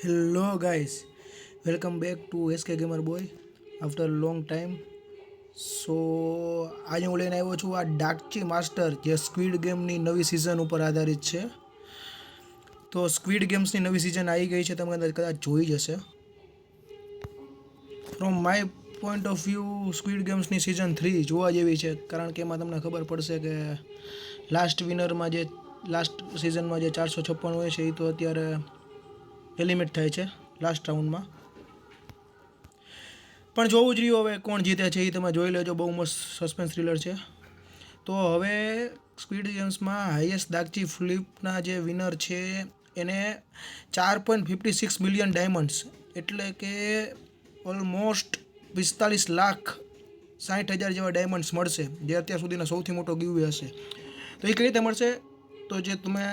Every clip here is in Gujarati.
Hello guys, welcome back to SK Gamer Boy after a long time. સો આજે હું લઈને આવ્યો છું આ ડાકચી માસ્ટર જે સ્ક્વિડ ગેમની નવી સિઝન ઉપર આધારિત છે. તો સ્ક્વિડ ગેમ્સની નવી સિઝન આવી ગઈ છે, તમે કદાચ જોઈ જશે. From my point of view squid ગેમ્સની સિઝન 3 જોવા જેવી છે, કારણ કે એમાં તમને ખબર પડશે કે લાસ્ટ સિઝનમાં જે 456 હોય છે એ તો અત્યારે એલિમિનેટ થાય છે લાસ્ટ રાઉન્ડમાં. પણ જોવું જ રહ્યું હવે કોણ જીતે છે એ તમે જોઈ લેજો, બહુ મસ્ત સસ્પેન્સ થ્રિલર છે. તો હવે સ્ક્વિડ ગેમ્સમાં હાઈએસ્ટ દાગચી ફ્લિપના જે વિનર છે એને 4.56 બિલિયન ડાયમંડ્સ, એટલે કે ઓલમોસ્ટ 45,60,000 જેવા ડાયમંડ્સ મળશે, જે અત્યાર સુધીનો સૌથી મોટો ગીવવે હશે. તો એ કઈ રીતે મળશે? તો જે તમે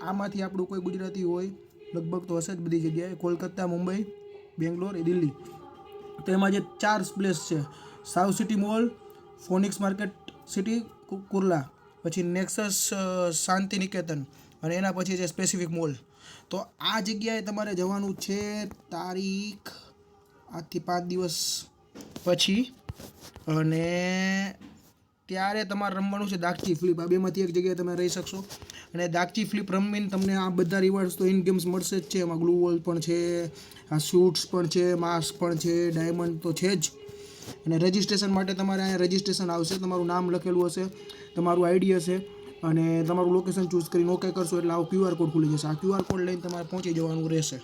આમાંથી આપણું કોઈ ગુજરાતી હોય, લગભગ તો હશે જ બધી જગ્યાએ, કોલકાતા, મુંબઈ, બેંગ્લોર, દિલ્હી, તો એમાં જે 4 પ્લેસ છે, south city mall, phonics market city Kurla, પછી નેક્સસ શાંતિ નિકેતન, અને એના પછી જે સ્પેસિફિક મોલ. તો આ જગ્યાએ તમારે જવાનું છે તારીખ આજથી 5 દિવસ પછી, અને ત્યારે તમારે રમવાનું છે દાગચી ફ્લિપ. આ બેમાંથી એક જગ્યાએ તમે રહી શકશો, અને દાગચી ફ્લિપ રમીને તમને આ બધા રિવોર્ડ્સ તો ઇન ગેમ્સ મળશે જ છે. એમાં ગ્લુ વોલ પણ છે, આ શૂટ્સ પણ છે, માસ્ક પણ છે, ડાયમંડ તો છે જ. અને રજિસ્ટ્રેશન માટે તમારે અહીંયા રજિસ્ટ્રેશન આવશે, તમારું નામ લખેલું હશે, તમારું આઈડી હશે, અને તમારું લોકેશન ચૂઝ કરીને ઓકે કરશો એટલે આવો QR કોડ ખુલી જશે. આ QR કોડ લઈને તમારે પહોંચી જવાનું રહેશે.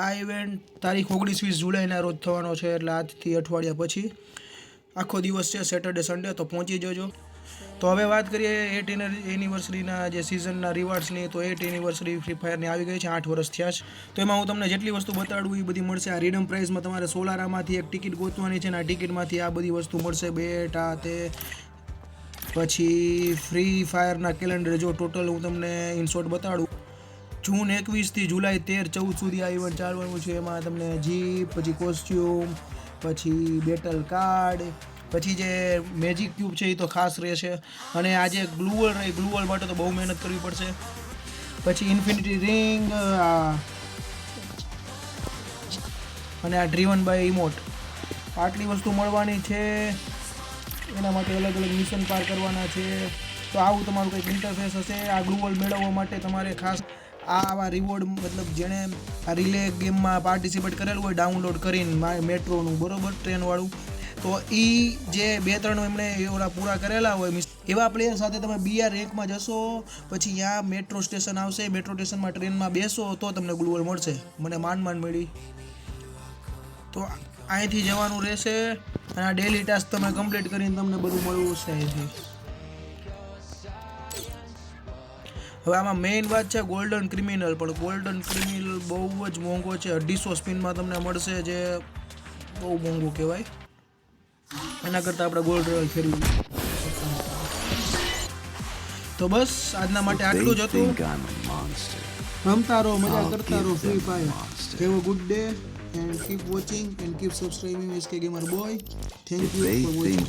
આ ઇવેન્ટ તારીખ 19-20 જુલાઈના રોજ થવાનો છે, એટલે આજથી અઠવાડિયા પછી આખો દિવસ છે, સેટરડે સન્ડે, તો પહોંચી જજો. તો હવે વાત કરીએ 8th એનિવર્સરીના જે સિઝનના રિવાર્ડ્સની. તો 8th એનિવર્સરી ફ્રી ફાયરની આવી ગઈ છે, 8 વર્ષ થયા છે. તો એમાં હું તમને જેટલી વસ્તુ બતાડું એ બધી મળશે. આ રીડમ પ્રાઇઝમાં તમારે સોલારામાંથી એક ટિકિટ ગોતવાની છે, અને આ ટિકિટમાંથી આ બધી વસ્તુ મળશે, બેટ, આ તે. પછી ફ્રી ફાયરના કેલેન્ડર, જો ટોટલ હું તમને ઇનશોર્ટ બતાડું, જૂન 21થી જુલાઈ 13-14 સુધી આ ઇવેન્ટ ચાલવાનું છે. એમાં તમને જીપ, પછી કોસ્ચ્યુમ, પછી બેટલ કાર્ડ, પછી જે મેજિક ક્યુબ છે એ તો ખાસ રહેશે, અને આ જે ગ્લુ વોલ માટે તો બહુ મહેનત કરવી પડશે. પછી ઇન્ફિનિટી રિંગ, અને આ ડ્રીવન બાય ઇમોટ, આટલી વસ્તુ મળવાની છે. એના માટે અલગ અલગ મિશન પાર કરવાના છે. તો આવું તમારું કંઈક ઇન્ટરફેસ હશે. આ ગ્લુ વોલ મેળવવા માટે તમારે ખાસ આવા રિવોર્ડ, મતલબ જેણે આ રિલે ગેમમાં પાર્ટિસિપેટ કરેલું હોય, ડાઉનલોડ કરીને મેટ્રોનું, બરોબર, ટ્રેનવાળું, તો એ જે 2-3 એમણે ઓલા પૂરા કરેલા હોય એવા પ્લેયર સાથે તમે BR રેન્કમાં જશો. પછી ત્યાં મેટ્રો સ્ટેશન આવશે, મેટ્રો સ્ટેશનમાં ટ્રેનમાં બેસો તો તમને ગ્લુ વોલ મળશે. મને માંડ મળી. તો અહીંથી જવાનું રહેશે, અને આ ડેલી ટાસ્ક તમે કમ્પ્લીટ કરીને તમને બધું મળવું છે અહીંથી. હવે આમાં મેઇન વાત છે ગોલ્ડન ક્રિમિનલ, પણ ગોલ્ડન ક્રિમિનલ બહુ જ મોંઘો છે. 250 સ્પિનમાં તમને મળશે, જે બહુ મોંઘું કહેવાય. એના કરતાં આપણે ગોલ્ડ રોયલ ફેરવી. તો બસ આજના માટે આટલું જ હતું. રમતા રહો, મજા કરતા રહો free fire. Have a good day and keep watching and keep subscribing SK Gamer Boy. Thank you for watching.